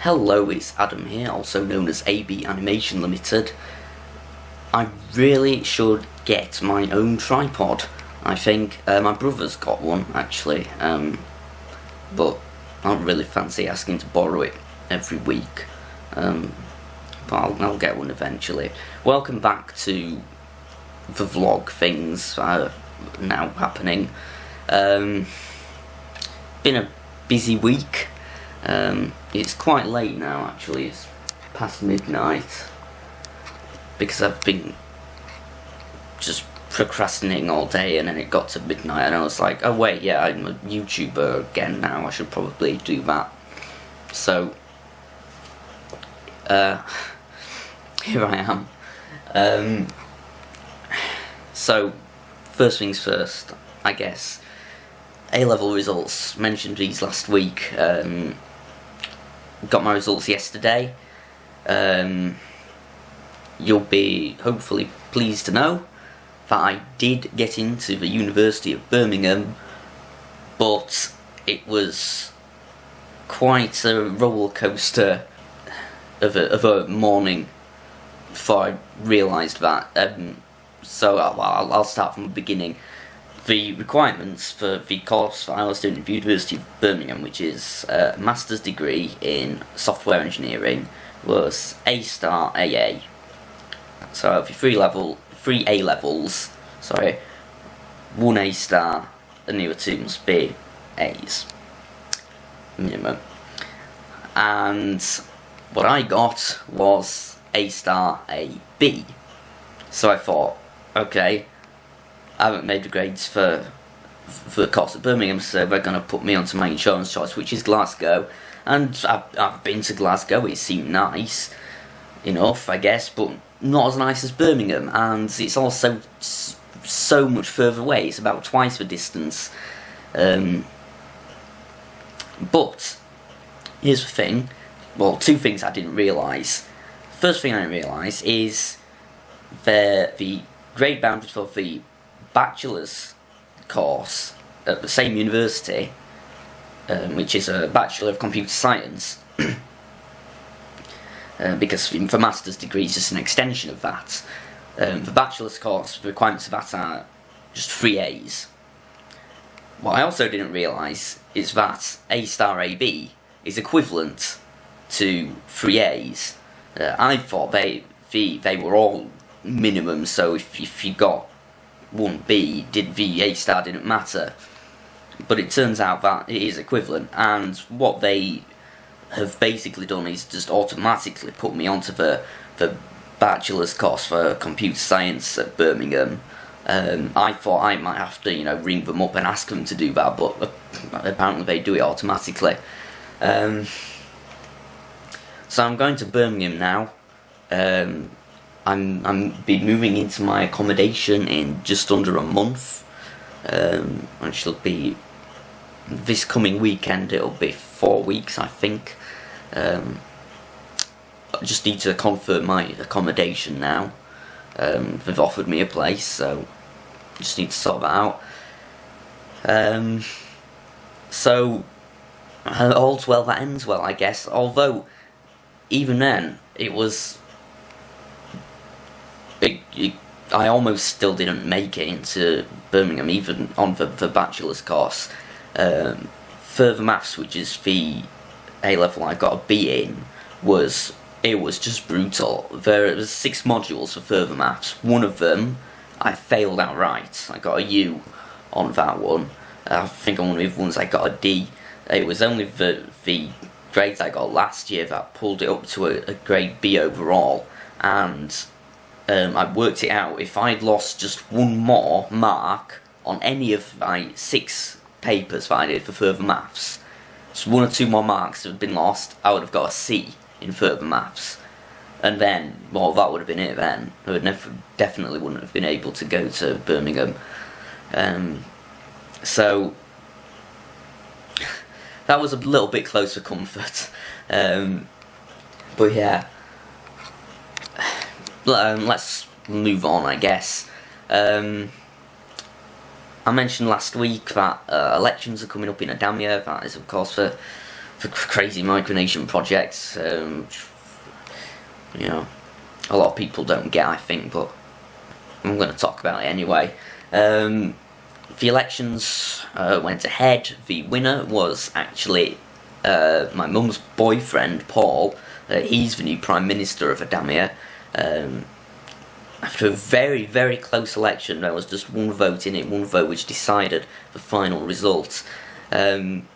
Hello, it's Adam here, also known as ABanimationLtd. I really should get my own tripod. I think my brother's got one actually, but I don't really fancy asking to borrow it every week. But I'll get one eventually. Welcome back to the vlog things now happening. Been a busy week. It's quite late now actually, it's past midnight, because I've been just procrastinating all day, and then it got to midnight and I was like, oh wait, yeah, I'm a YouTuber again now, I should probably do that. So here I am. So first things first, I guess. A-level results, mentioned these last week. Got my results yesterday. You'll be hopefully pleased to know that I did get into the University of Birmingham, but it was quite a roller coaster of a morning before I realised that. So I'll start from the beginning. The requirements for the course I was doing at the University of Birmingham, which is a master's degree in software engineering, was A star AA. So if you're three A levels, one A star, and the other two must be A's minimum. And what I got was A star AB. So I thought, okay, I haven't made the grades for the course at Birmingham, so they're going to put me onto my insurance choice, which is Glasgow. And I've been to Glasgow, it seemed nice enough, I guess, but not as nice as Birmingham, and it's also so much further away, it's about twice the distance. But here's the thing, well, two things I didn't realise. First thing I didn't realise is the grade boundaries for the bachelor's course at the same university, which is a Bachelor of Computer Science, because the master's degree is just an extension of that. The bachelor's course, the requirements of that are just 3 A's. What I also didn't realise is that A star AB is equivalent to 3 A's. I thought they were all minimum, so if you got 1B, the A star didn't matter. But it turns out that it is equivalent, and what they have basically done is just automatically put me onto the bachelor's course for computer science at Birmingham. I thought I might have to, ring them up and ask them to do that, but apparently they do it automatically. So I'm going to Birmingham now. I'm be moving into my accommodation in just under a month, which will be this coming weekend. It'll be 4 weeks, I think. I just need to confirm my accommodation now. They've offered me a place, so I just need to sort that out. So all's well that ends well, I guess. Although even then, it was. I almost still didn't make it into Birmingham, even on the bachelor's course. Further maths, which is the A level I got a B in, was just brutal. There was 6 modules for further maths. One of them I failed outright. I got a U on that one. I think on one of the ones I got a D. It was only the grades I got last year that pulled it up to a grade B overall, and I worked it out. If I'd lost just one more mark on any of my 6 papers that I did for further maths, just 1 or 2 more marks that had been lost, I would have got a C in further maths. And then, well, that would have been it then. I would definitely wouldn't have been able to go to Birmingham. So that was a little bit close for comfort. But yeah. Let's move on, I guess. I mentioned last week that elections are coming up in Adamia. That is, of course, for crazy micronation projects. You know, a lot of people don't get, I think, but I'm going to talk about it anyway. The elections went ahead. The winner was actually my mum's boyfriend, Paul. He's the new Prime Minister of Adamia. After a very, very close election, there was just one vote in it, one vote which decided the final result. And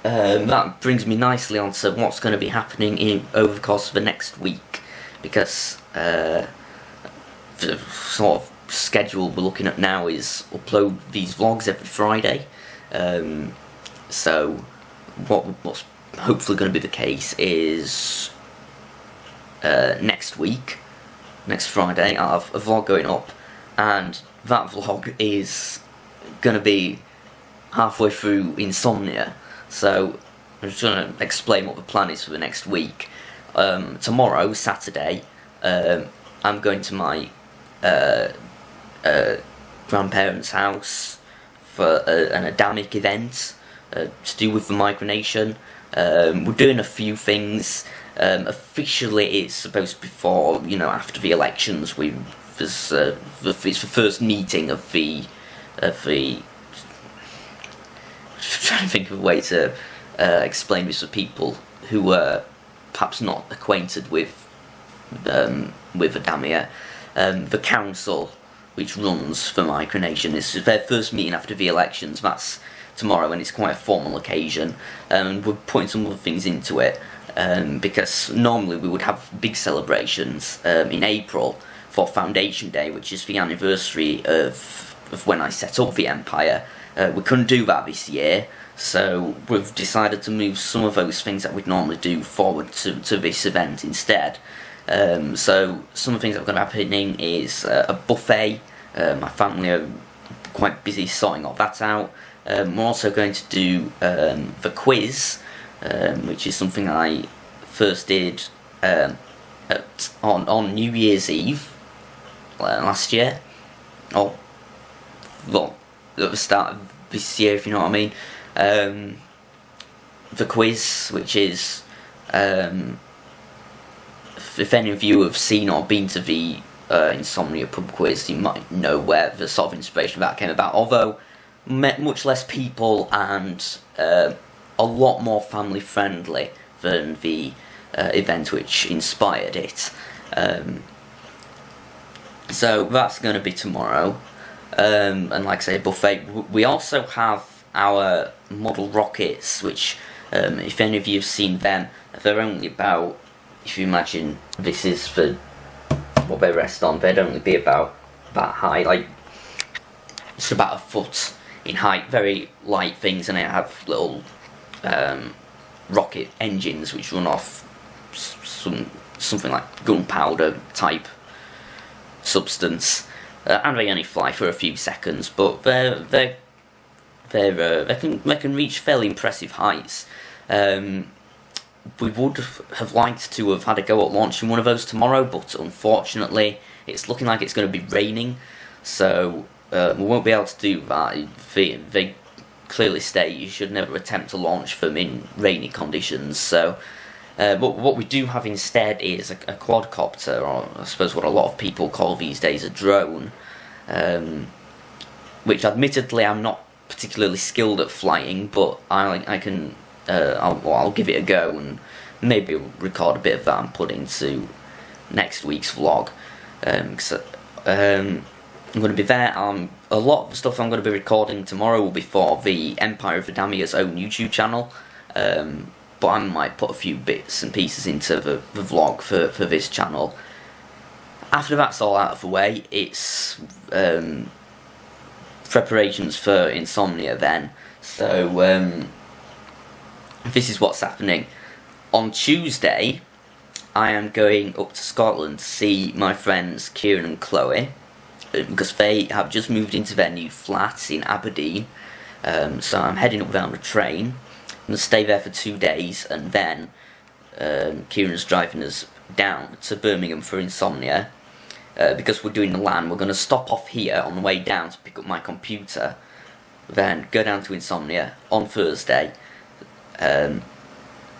that brings me nicely on to what's going to be happening over the course of the next week, because the sort of schedule we're looking at now is upload these vlogs every Friday. So what's hopefully going to be the case is next week, next Friday, I'll have a vlog going up, and that vlog is going to be halfway through Insomnia. So I'm just going to explain what the plan is for the next week. Tomorrow, Saturday, I'm going to my grandparents' house for an Adamic event to do with the micronation. We're doing a few things. Officially, it's supposed to be for, you know, after the elections. It's the first meeting of the trying to think of a way to explain this to people who are perhaps not acquainted with Adamia. The council which runs for micronation is their first meeting after the elections. That's tomorrow, and it's quite a formal occasion. We're putting some other things into it, because normally we would have big celebrations in April for Foundation Day, which is the anniversary of when I set up the Empire. We couldn't do that this year, so we've decided to move some of those things that we'd normally do forward to this event instead. So some of the things that are going to be happening is a buffet. My family are quite busy sorting all that out. We're also going to do the quiz, which is something I first did on New Year's Eve last year. Oh, well, at the start of this year, if you know what I mean. The quiz, which is, if any of you have seen or been to the Insomnia pub quiz, you might know where the sort of inspiration of that came about, although much less people and a lot more family friendly than the event which inspired it. So that's going to be tomorrow. And like I say, buffet. We also have our model rockets, which, if any of you have seen them, they're only about, if you imagine this is for what they rest on, they'd only be about that high, like just about a foot in height, very light things, and they have little rocket engines which run off something like gunpowder type substance. And they only fly for a few seconds, but they can reach fairly impressive heights. We would have liked to have had a go at launching one of those tomorrow, but unfortunately it's looking like it's going to be raining, so we won't be able to do that. They clearly state you should never attempt to launch them in rainy conditions. So, but what we do have instead is a quadcopter, or I suppose what a lot of people call these days a drone, which admittedly I'm not particularly skilled at flying, but I can. I'll give it a go and maybe record a bit of that and put into next week's vlog. I'm going to be there. A lot of the stuff I'm going to be recording tomorrow will be for the Empire of Adamia's own YouTube channel, but I might put a few bits and pieces into the vlog for this channel. After that's all out of the way, it's preparations for Insomnia then. So this is what's happening. On Tuesday, I am going up to Scotland to see my friends Kieran and Chloe, because they have just moved into their new flat in Aberdeen. So I'm heading up there on the train. I'm going to stay there for 2 days, and then Kieran's driving us down to Birmingham for Insomnia. Because we're doing the LAN, we're going to stop off here on the way down to pick up my computer. then go down to Insomnia on Thursday.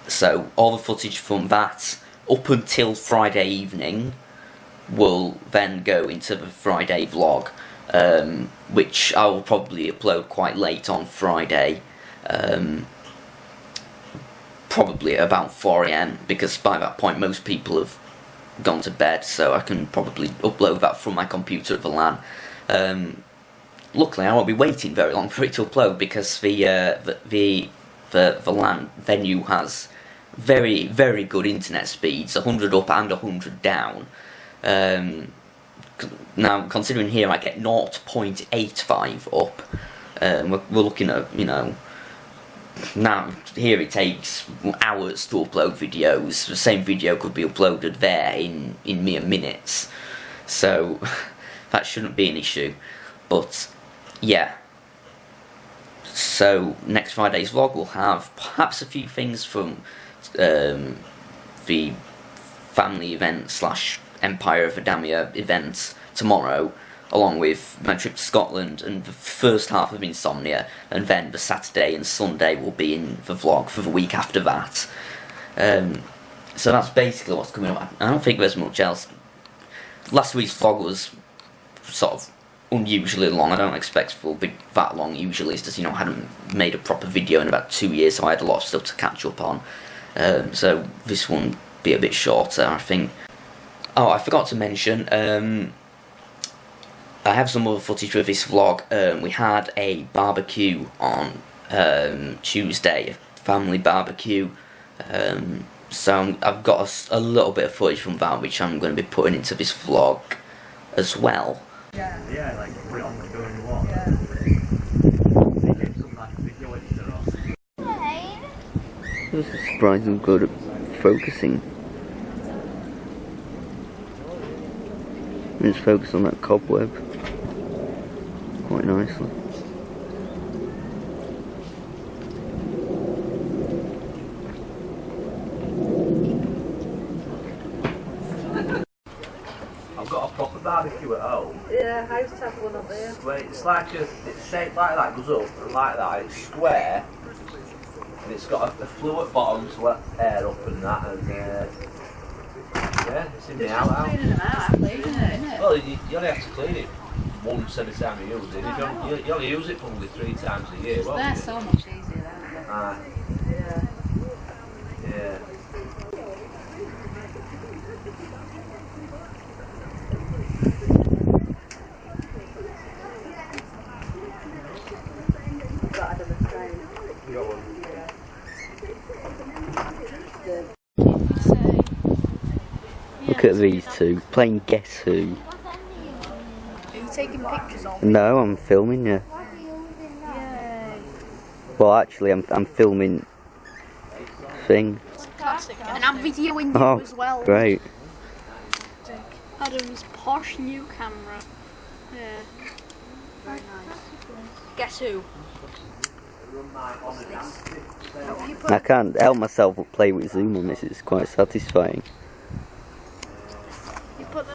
So all the footage from that up until Friday evening will then go into the Friday vlog, which I will probably upload quite late on Friday, probably at about 4 AM, because by that point most people have gone to bed, so I can probably upload that from my computer at the LAN. Luckily I won't be waiting very long for it to upload, because the LAN venue has very, very good internet speeds, 100 up and 100 down. Now, considering here I get 0.85 up, we're looking at, you know, now here it takes hours to upload videos. The same video could be uploaded there in mere minutes, so that shouldn't be an issue. But yeah, so next Friday's vlog will have perhaps a few things from the family event / Empire of Adamia event tomorrow, along with my trip to Scotland and the first half of Insomnia, and then the Saturday and Sunday will be in the vlog for the week after that. So that's basically what's coming up. I don't think there's much else. Last week's vlog was sort of unusually long. I don't expect it will be that long usually. It's just, you know, I hadn't made a proper video in about 2 years, so I had a lot of stuff to catch up on. So this one be a bit shorter, I think. Oh, I forgot to mention, I have some other footage for this vlog. We had a barbecue on Tuesday, a family barbecue. So I've got a little bit of footage from that, which I'm going to be putting into this vlog as well. Yeah, like put it on the door and walk. This is surprisingly good at focusing. Just focus on that cobweb quite nicely. I've got a proper barbecue at home. Yeah, I used to have one up there. Where it's like it's shaped like that, goes up and like that. It's square, and it's got a flue at bottom to let air up and that. And yeah, it's in the outhouse. Well, you only have to clean it once every time you use it. You only use it probably 3 times a year. They're so much easier than yeah. Yeah. Look at these two, playing Guess Who. Are you taking pictures of? No, I'm filming you. Yay. Well, actually, I'm filming thing. Classic. And I'm videoing you as well. Great. Adam's posh new camera. Yeah. Very nice. Guess who? I can't help myself but play with zoom on this, it's quite satisfying. You put the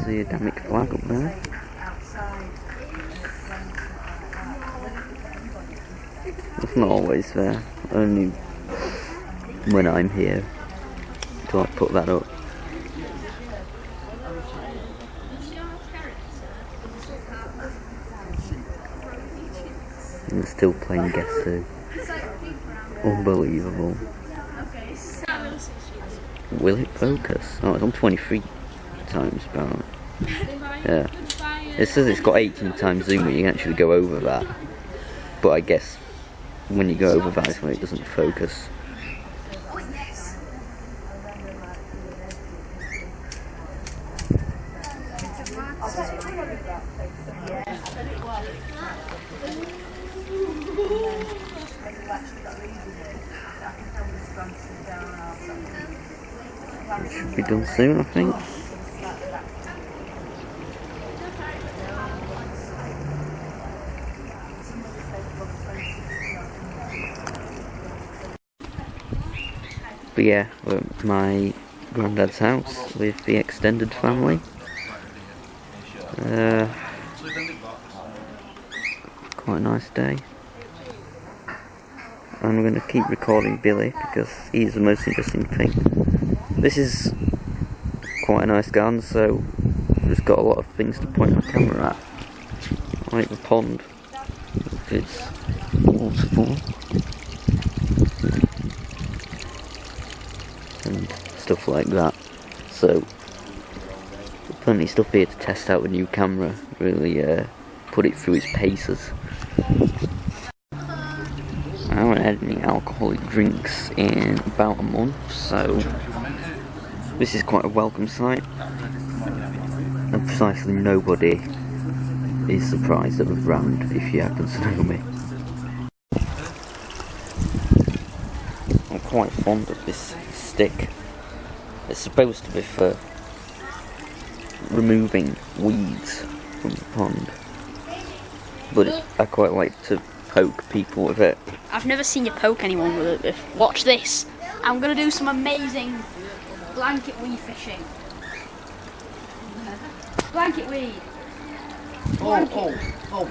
See a Adamic flag up there. It's not always there, only when I'm here do I put that up. I'm still playing Guess Who. Unbelievable. Will it focus? Oh, it's on 23 times about. Yeah. It says it's got 18 times zoom, but you can actually go over that. But I guess when you go over that is when it doesn't focus. Should be done soon, I think. But yeah, we're at my granddad's house with the extended family. Quite a nice day. I'm going to keep recording Billy because he's the most interesting thing. This is quite a nice garden, so it's got a lot of things to point my camera at, like the pond with its waterfall and stuff like that. So plenty of stuff here to test out the new camera, really put it through its paces. I haven't had any alcoholic drinks in about a month, so this is quite a welcome sight, and precisely nobody is surprised at the brand if you happen to know me. I'm quite fond of this stick. It's supposed to be for removing weeds from the pond, but I quite like to poke people with it. I've never seen you poke anyone with it before. Watch this. I'm going to do some amazing blanket weed fishing. Blanket weed. Oh.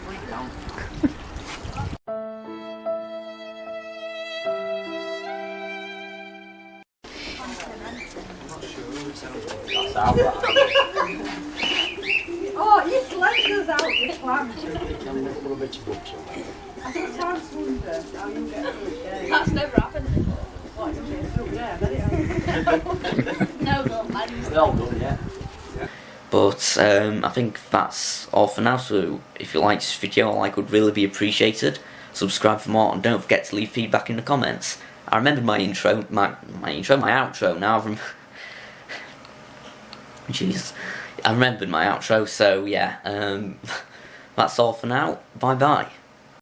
Wait down. That's out. Oh, you sliced us out this lamb. I sometimes wonder how you get through it. Yeah. That's never happened before. What, you get through? Yeah, very hard. No, but They're all done, yeah. But I think that's all for now, so if you like this video, a like would really be appreciated. Subscribe for more, and don't forget to leave feedback in the comments. I remembered my outro now. Jesus, I remembered my outro, so yeah, that's all for now. Bye bye.